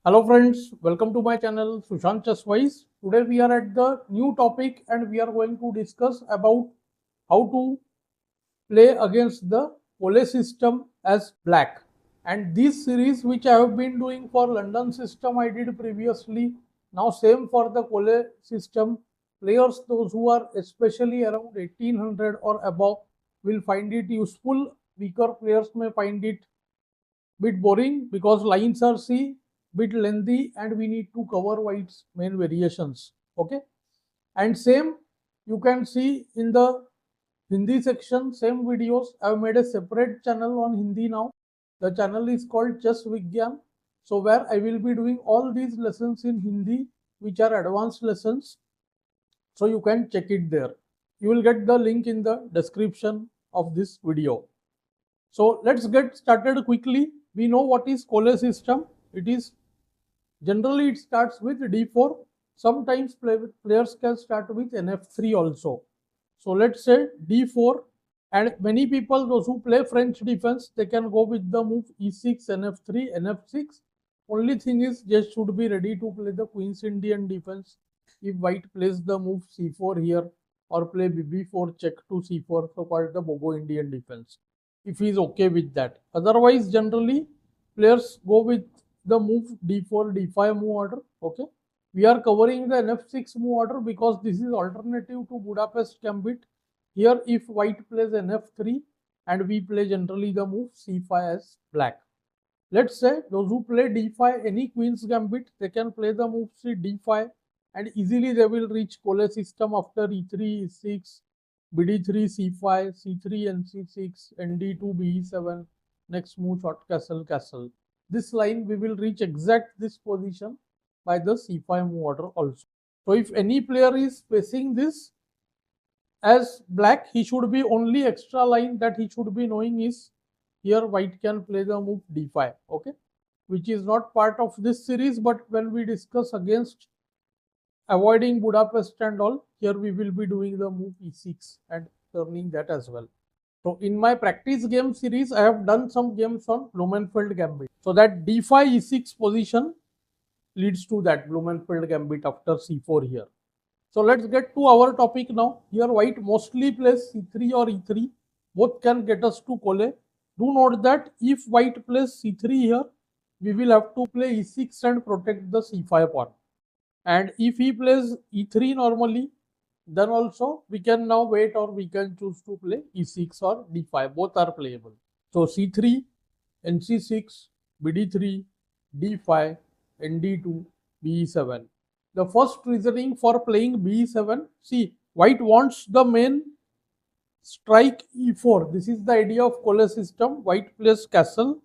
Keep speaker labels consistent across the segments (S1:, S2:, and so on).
S1: Hello friends, welcome to my channel SushantChessWise. Today we are at the new topic and we are going to discuss about how to play against the Colle system as black. And this series which I have been doing for London system I did previously. Now same for the Colle system. Players those who are especially around 1800 or above will find it useful. Weaker players may find it bit boring because lines are bit lengthy and we need to cover white's main variations. Okay, and same you can see in the Hindi section, same videos. I've made a separate channel on Hindi now. The channel is called Chess Vigyan. So where I will be doing all these lessons in Hindi, which are advanced lessons. So you can check it there. You will get the link in the description of this video. So let's get started quickly. We know what is Colle system. It is generally it starts with d4. Sometimes players can start with nf3 also. So let's say d4, and many people those who play French defense they can go with the move e6, nf3, nf6. Only thing is just should be ready to play the Queen's Indian defense if white plays the move c4 here or play bb4 check to c4, so called the Bogo Indian defense, if he is okay with that. Otherwise generally players go with the move d4 d5 move order. Okay, we are covering the nf6 move order because this is alternative to Budapest gambit. Here if white plays nf3 and we play generally the move c5 as black. Let's say those who play d5 any queen's gambit they can play the move c d5 and easily they will reach Colle system after e3 e6 bd3 c5 c3 nc6 nd2 be7, next move short castle castle. This line we will reach exact this position by the c5 move order also. So if any player is facing this as black, he should be only extra line that he should be knowing is here white can play the move d5. Okay, which is not part of this series, but when we discuss against avoiding Budapest and all, here we will be doing the move e6 and turning that as well. So in my practice game series, I have done some games on Blumenfeld gambit. So that d5 e6 position leads to that Blumenfeld gambit after c4 here. So let's get to our topic now. Here white mostly plays c3 or e3. Both can get us to Colle. Do note that if white plays c3 here, we will have to play e6 and protect the c5 pawn. And if he plays e3 normally, then also we can now wait or we can choose to play e6 or d5. Both are playable. So c3, nc6, bd3, d5, nd2, be7. The first reasoning for playing b7, see, white wants the main strike e4. This is the idea of Colle system. White plays castle,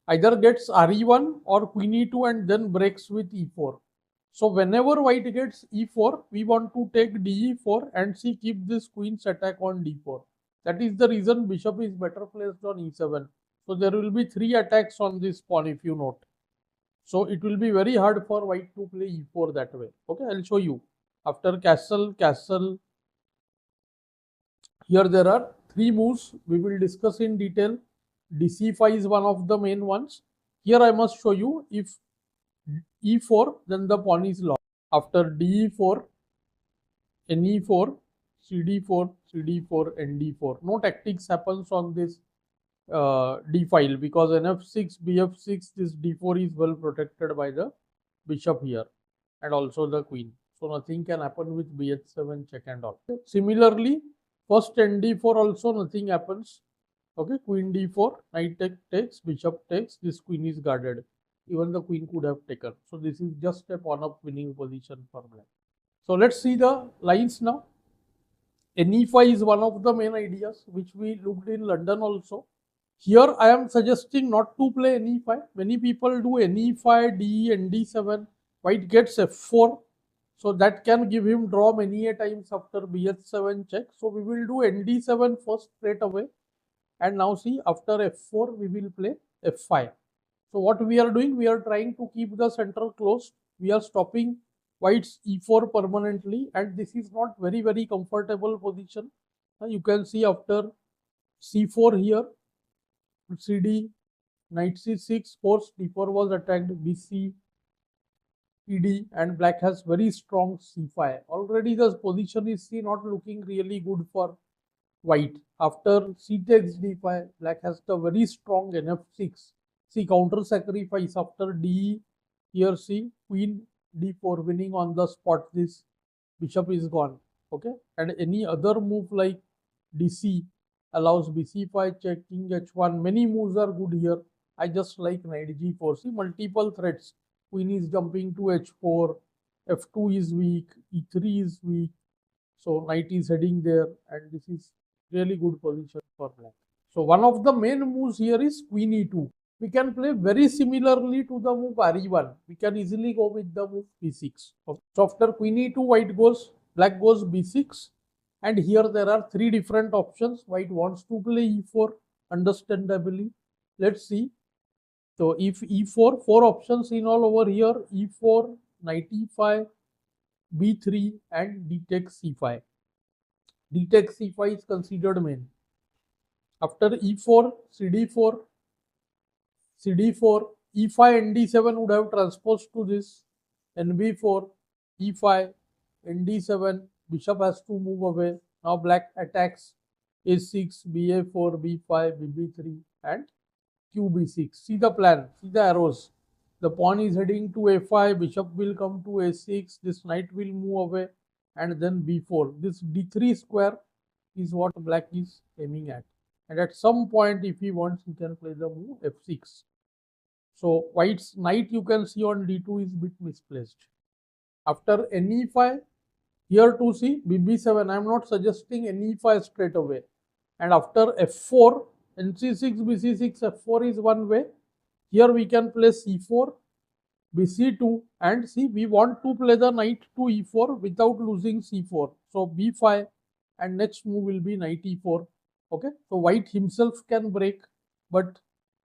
S1: either gets re1 or queen e2 and then breaks with e4. So whenever white gets e4, we want to take de4 and see keep this queen's attack on d4. That is the reason bishop is better placed on e7. So there will be 3 attacks on this pawn if you note. So it will be very hard for white to play e4 that way. Okay, I'll show you. After castle, castle, here there are 3 moves we will discuss in detail. dc5 is one of the main ones. Here I must show you if e4 then the pawn is lost. After de4, ne4, cd4, cd4, nd4. No tactics happens on this d file because nf6, bf6, this d4 is well protected by the bishop here and also the queen. So nothing can happen with bh7 check and all. Similarly, first nd4 also nothing happens. Okay, queen d4, knight takes, bishop takes, this queen is guarded. Even the queen could have taken. So this is just a pawn up winning position for black. So let's see the lines now. ne5 is one of the main ideas which we looked in London also. Here I am suggesting not to play ne5. Many people do ne5, de, nd7. White gets f4. So that can give him draw many a times after bh7 check. So we will do nd7 first straight away. And now see after f4 we will play f5. So what we are doing, we are trying to keep the center closed. We are stopping white's e4 permanently and this is not very comfortable position. You can see after c4 here, cd, knight c6, force d4 was attacked, bc, ed, and black has very strong c5. Already the position is not looking really good for white. After c takes d5, black has the very strong nf6. See, counter sacrifice after d, here see queen d4 winning on the spot. This bishop is gone. Okay, and any other move like dc allows bc5 checking h1. Many moves are good here. I just like knight g4. See, multiple threats. Queen is jumping to h4, f2 is weak, e3 is weak. So knight is heading there, and this is really good position for black. So one of the main moves here is queen e2. We can play very similarly to the move re1. We can easily go with the move b6. So after queen e2, black goes b6. And here there are three different options. White wants to play e4, understandably. Let's see. So if e4, four options in all over here, e4, knight e5, b3 and d takes c5. D takes c5 is considered main. After e4, cd4, cd4, e5, nd7 would have transposed to this, nb4, e5, nd7, bishop has to move away. Now black attacks a6, ba4, b5, bb3 and qb6. See the plan, see the arrows. The pawn is heading to a5, bishop will come to a6, this knight will move away and then b4. This d3 square is what black is aiming at. And at some point, if he wants, he can play the move f6. So white's knight you can see on d2 is bit misplaced. After ne5, here to see bb7. I am not suggesting ne5 straight away. And after f4, nc6, bc6, f4 is one way. Here we can play c4, bc2, and see we want to play the knight to e4 without losing c4. So b5 and next move will be knight e4. Okay, so white himself can break, but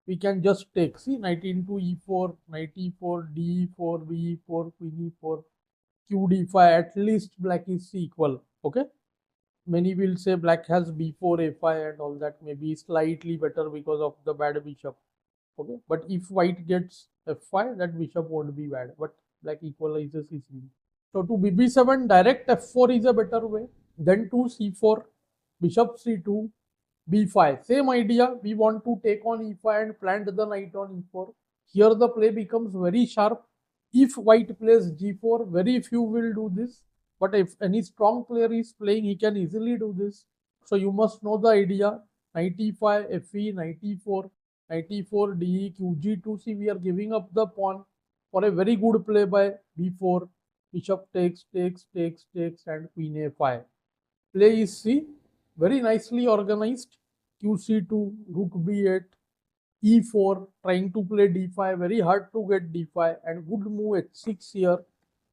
S1: we can just take, see, knight into e4, knight e4, d4, b4, queen e4, q d5. At least black is equal. Okay, many will say black has b4, a5 and all that, may be slightly better because of the bad bishop. Okay, but if white gets f5, that bishop won't be bad, but black equalizes easily. So to bb7, direct f4 is a better way. Then to c4, bishop c2, b5. Same idea, we want to take on e5 and plant the knight on e4. Here the play becomes very sharp. If white plays g4, very few will do this. But if any strong player is playing, he can easily do this. So you must know the idea. Knight e5, fe, knight e4, knight e4, de, qg2. See, we are giving up the pawn for a very good play by b4. Bishop takes, and queen a5. Play is C, very nicely organized. qc2, rook b8, e4, trying to play d5, very hard to get d5, and good move h6 here,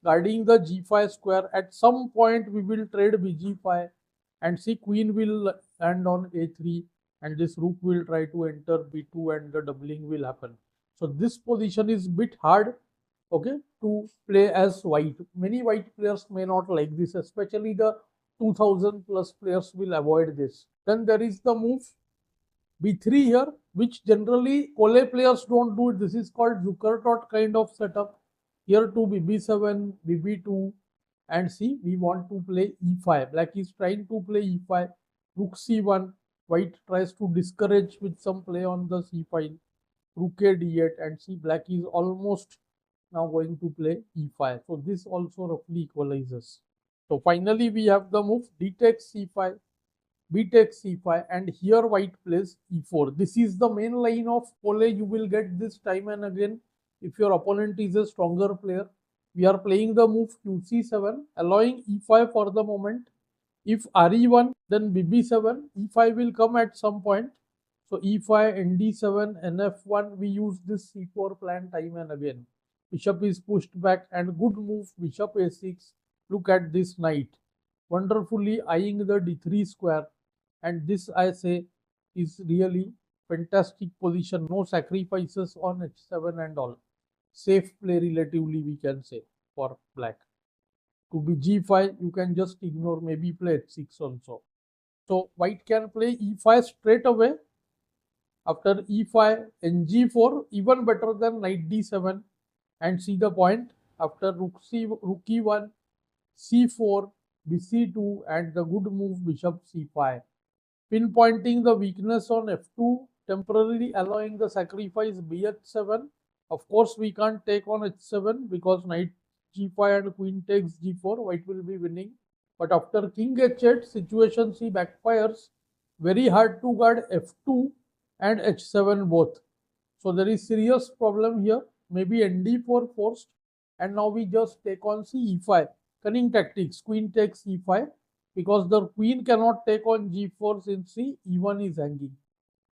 S1: guarding the g5 square. At some point we will trade bg5, and see queen will land on a3, and this rook will try to enter b2 and the doubling will happen. So this position is bit hard, okay, to play as white. Many white players may not like this, especially the 2000 plus players will avoid this. Then there is the move b3 here, which generally Colle players don't do. This is called Zukertot kind of setup. Here to bb7, bb2, and see, we want to play e5. Black is trying to play e5, rook c1. White tries to discourage with some play on the c file, rook a d8, and see, black is almost now going to play e5. So this also roughly equalizes. So finally we have the move d takes c5, b takes c5, and here white plays e4. This is the main line of Colle. You will get this time and again if your opponent is a stronger player. We are playing the move qc7, allowing e5 for the moment. If re1, then bb7, e5 will come at some point. So e5, nd7, nf1, we use this c4 plan time and again. Bishop is pushed back, and good move, bishop a6. Look at this knight, wonderfully eyeing the d3 square, and this I say is really fantastic position. No sacrifices on h7 and all. Safe play relatively, we can say, for black. To be g5, you can just ignore, maybe play h6 also. So white can play e5 straight away. After e5, ng4, even better than knight d7. And see the point, after rook e1, c4, bc2, and the good move bishop c5. Pinpointing the weakness on f2, temporarily allowing the sacrifice bh7. Of course, we can't take on h7 because knight g5 and queen takes g4, white will be winning. But after king h8, situation C backfires. Very hard to guard f2 and h7 both. So there is serious problem here. Maybe nd4 forced, and now we just take on c e5. Cunning tactics, queen takes e5, because the queen cannot take on g4 since e1 is hanging.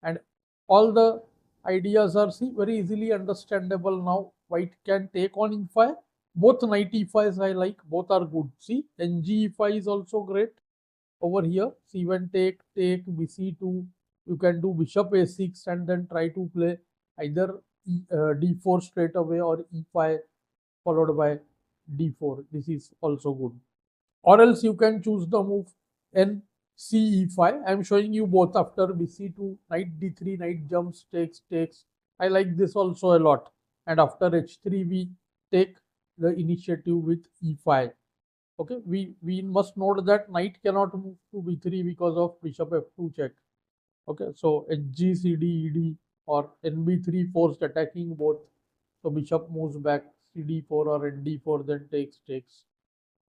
S1: And all the ideas are very easily understandable now. White can take on e5. Both knight e5s I like, both are good. See, ng e5 is also great. Over here, c1 take, bc2. You can do bishop a6 and then try to play either d4 straight away or e5 followed by d4. This is also good. Or else you can choose the move n c e5. I am showing you both. After bc2, knight d3, knight jumps, takes. I like this also a lot. And after h3, we take the initiative with e5. Okay, we must note that knight cannot move to b3 because of bishop f2 check. Okay, so hg, cd, ed or nb3 forced attacking both. So bishop moves back, cd4 or nd4, then takes.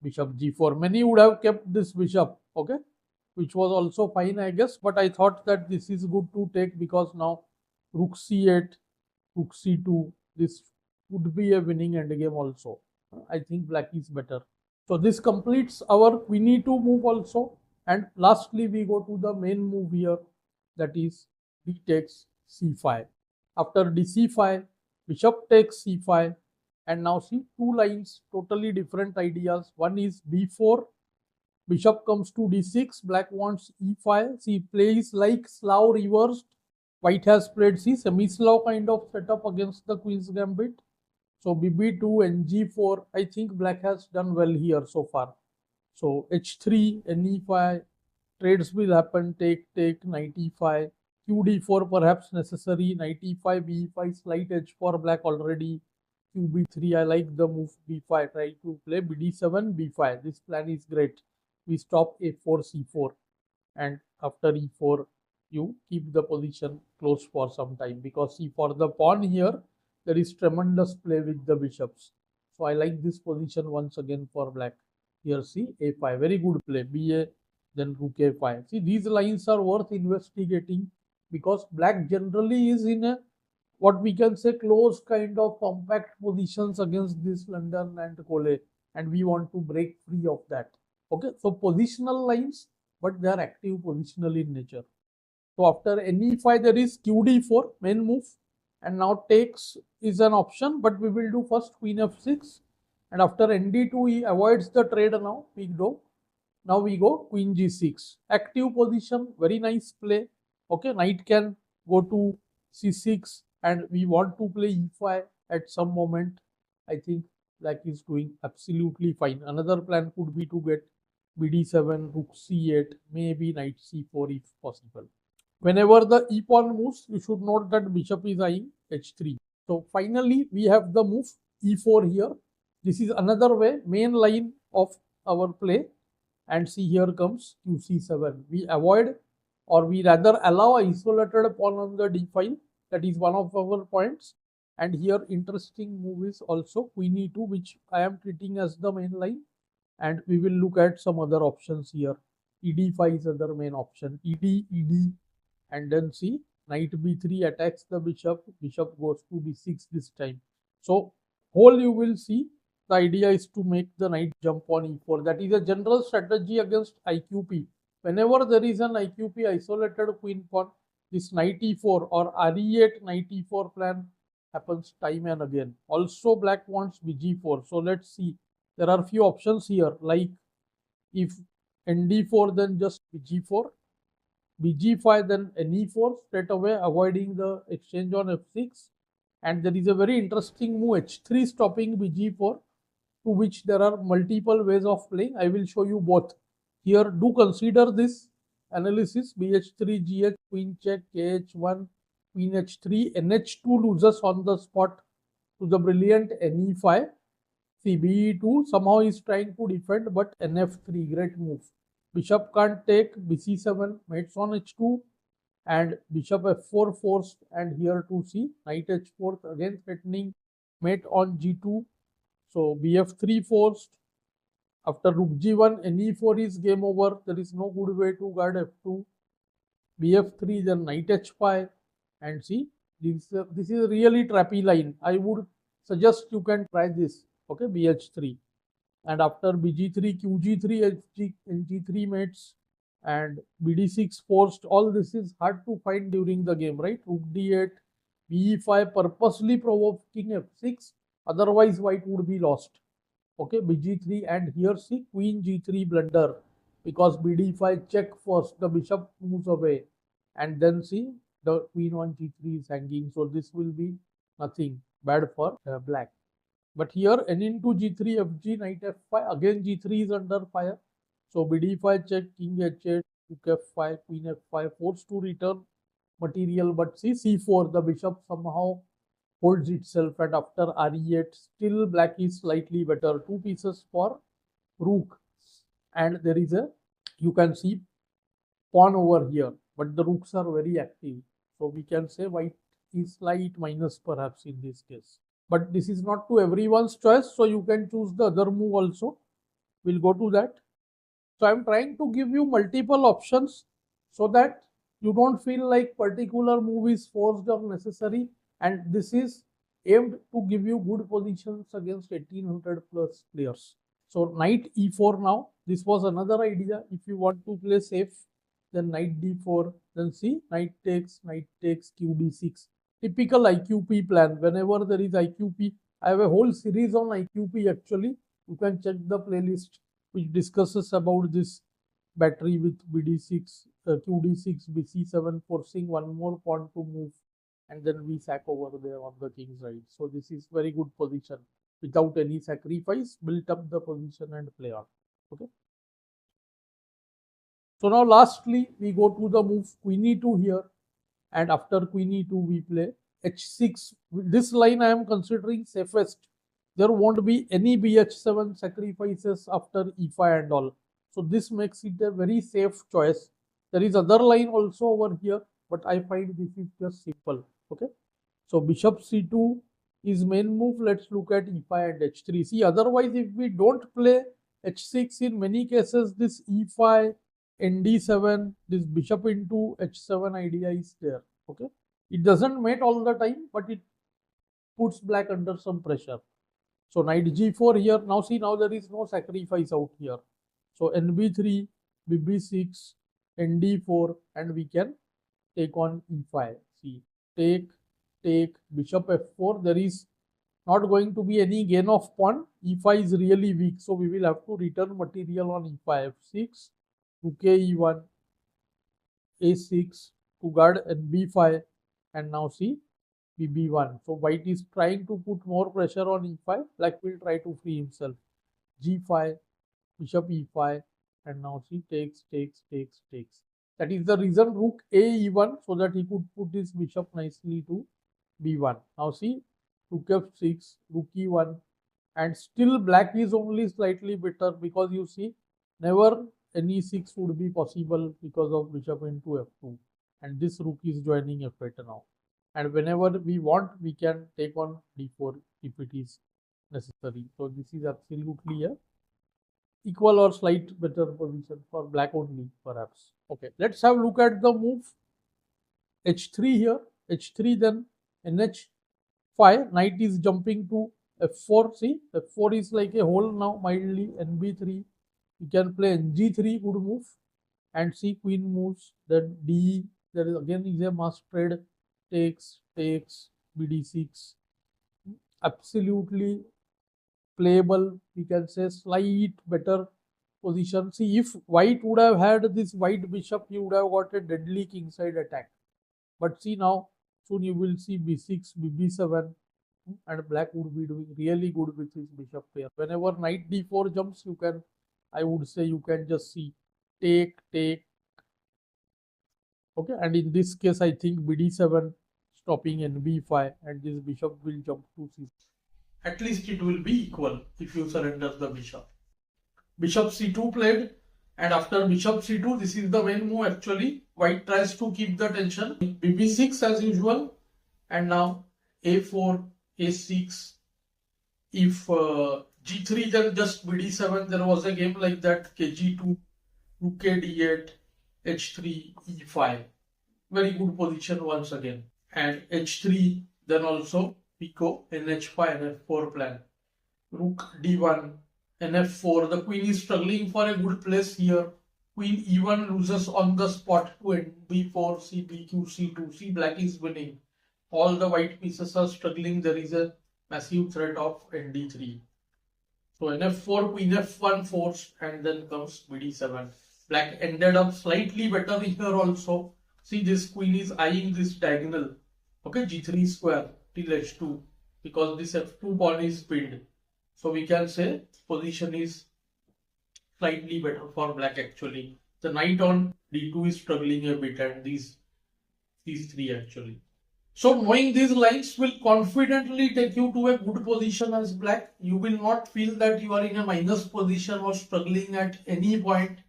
S1: Bishop g4. Many would have kept this bishop, okay, which was also fine, I guess. But I thought that this is good to take because now rook c8, rook c2, this would be a winning endgame also. I think black is better. So this completes our queen e2 move also. And lastly, we go to the main move here, that is d takes c5. After dc5, bishop takes c5. And now see two lines, totally different ideas. One is b4, bishop comes to d6, black wants e5. See, plays like Slav reversed. White has played semi-Slav kind of setup against the queen's gambit. So bb2, ng4, I think black has done well here so far. So h3, ne5, trades will happen, take, knight e5, qd4 perhaps necessary, knight e5, b5, slight edge for black already. qb3, I like the move b5, try to play bd7, b5. This plan is great. We stop a4, c4, and after e4, you keep the position close for some time, because see, for the pawn here, there is tremendous play with the bishops. So I like this position once again for black. Here see a5, very good play, ba, then rook a5. See, these lines are worth investigating because black generally is in a what we can say close kind of compact positions against this London and Colle, and we want to break free of that. Okay, so positional lines, but they are active positional in nature. So after ne5, there is qd4, main move, and now takes is an option, but we will do first queen f6, and after nd2, he avoids the trade now. Now we go queen g6, active position, very nice play. Okay, knight can go to c6, and we want to play e5 at some moment. I think black is doing absolutely fine. Another plan could be to get bd7, rook c8, maybe knight c4 if possible. Whenever the e pawn moves, you should note that bishop is eyeing h3. So finally, we have the move e4 here. This is another way, main line of our play. And see, here comes qc7. We avoid, or we rather allow isolated pawn on the d file. That is one of our points. And here interesting move is also queen e2, which I am treating as the main line. And we will look at some other options here. ed5 is other main option. ed, and then see knight b3 attacks the bishop. Bishop goes to b6 this time. So whole you will see the idea is to make the knight jump on e4. That is a general strategy against IQP. Whenever there is an IQP isolated queen pawn, this knight e4 or re8 knight e4 plan happens time and again. Also black wants bg4. So let's see. There are few options here, like if nd4 then just bg4, bg5 then ne4 straight away, avoiding the exchange on f6. And there is a very interesting move h3 stopping bg4, to which there are multiple ways of playing. I will show you both. Here, do consider this analysis: bh3, gh, queen check, kh1, queen h3, nh2 loses on the spot to the brilliant ne5. See, be2 somehow is trying to defend, but nf3, great move. Bishop can't take, bc7, mates on h2, and bishop f4 forced, and here to see knight h4 again threatening mate on g2. So bf3 forced. After rook g1, ne4 is game over. There is no good way to guard f2. bf3, then knight h5, and see this is really trappy line. I would suggest you can try this. Okay, bh3, and after bg3, qg3, hg3 mates, and bd6 forced. All this is hard to find during the game, right? Rook d8, be5, purposely provoking f6. Otherwise, white would be lost. Okay, bg3, and here see queen g3 blunder, because bd5 check first, the bishop moves away, and then see the queen on g3 is hanging. So this will be nothing bad for black. But here n into g3, fg, knight f5, again g3 is under fire. So bd5 check, king h8, rook f5, queen f5, forced to return material. But see c4, the bishop somehow holds itself, and after re8, still black is slightly better. 2 pieces for rook, and there is a, you can see pawn over here, but the rooks are very active. So we can say white is slight minus perhaps in this case. But this is not to everyone's choice, so you can choose the other move also. We'll go to that. So I'm trying to give you multiple options so that you don't feel like particular move is forced or necessary, and this is aimed to give you good positions against 1800 plus players. So knight e4 now. This was another idea. If you want to play safe, then knight d4, then see knight takes, q d6. Typical IQP plan. Whenever there is IQP, I have a whole series on IQP actually. You can check the playlist which discusses about this battery with bd6, qd6, bc7, forcing one more pawn to move, and then we sack over there on the king's right. So this is very good position. Without any sacrifice, built up the position and play on. Okay. So now lastly, we go to the move queen e2 here, and after queen e2 we play h6. This line I am considering safest. There won't be any bh7 sacrifices after e5 and all. So this makes it a very safe choice. There is other line also over here, but I find this is just simple. Okay. So bishop c2 is main move. Let's look at e5 and h3. See, otherwise if we don't play h6, in many cases this e5, nd7, this bishop into h7 idea is there. Okay, it doesn't mate all the time, but it puts black under some pressure. So knight g4 here. Now see, now there is no sacrifice out here. So nb3, bb6, nd4, and we can take on e5. See, take, bishop f4. There is not going to be any gain of pawn. e5 is really weak, so we will have to return material on e5. f6, rook e1, a6 to guard nb5, and now see bb1. So white is trying to put more pressure on e5. Black will try to free himself. g5, bishop e5, and now see takes. That is the reason rook e1, so that he could put his bishop nicely to b1. Now see rook f6, rook e1, and still black is only slightly better, because you see never ne6 would be possible because of bishop into f2, and this rook is joining f8 now. And whenever we want, we can take on d4 if it is necessary. So this is absolutely a equal or slight better position for black only, perhaps. Okay, let's have a look at the move h3 here. h3, then nh5. Knight is jumping to f4. See, f4 is like a hole now, mildly. nb3. You can play ng3, good move, and see queen moves. Then d. There is again is a mass trade. Takes, bd6. Absolutely playable. We can say slight better position. See, if white would have had this white bishop, you would have got a deadly kingside attack. But see, now soon you will see b6, bb7, and black would be doing really good with his bishop pair. Whenever knight d4 jumps, you can, I would say, you can just see take. Okay, and in this case I think bd7 stopping NB5, and this bishop will jump to C. At least it will be equal if you surrender the bishop. Bishop C2 played, and after bishop C2, this is the main move actually. White tries to keep the tension. BB6 as usual, and now A4, A6. If G3, then just BD7. There was a game like that, KG2, Rook D8, H3, E5. Very good position once again. And H3, then also Pico, NH5, NF4 plan. Rook D1, NF4. The queen is struggling for a good place here. Queen E1 loses on the spot to NB4, C, BQ, C2. C, black is winning. All the white pieces are struggling. There is a massive threat of ND3. So NF4, Queen F1 forced, and then comes BD7. Black ended up slightly better here also. See, this queen is eyeing this diagonal. Okay, G3 square till H2, because this F2 pawn is pinned. So we can say position is slightly better for black actually. The knight on D2 is struggling a bit, and these three actually. So knowing these lines will confidently take you to a good position as black. You will not feel that you are in a minus position or struggling at any point.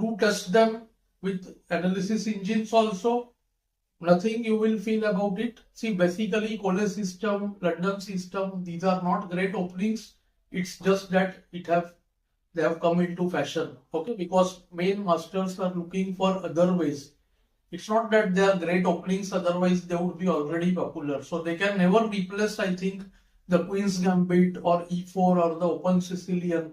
S1: Do test them with analysis engines also. Nothing you will feel about it. See, basically Colle system, London system, these are not great openings. It's just that they have come into fashion. Okay, because main masters are looking for other ways. It's not that they are great openings, otherwise they would be already popular. So they can never replace, I think, the Queen's Gambit or E4 or the Open Sicilian.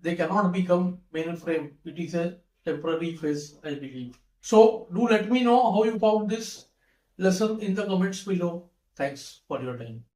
S1: They cannot become mainframe. It is a temporary phase, I believe. So do let me know how you found this lesson in the comments below. Thanks for your time.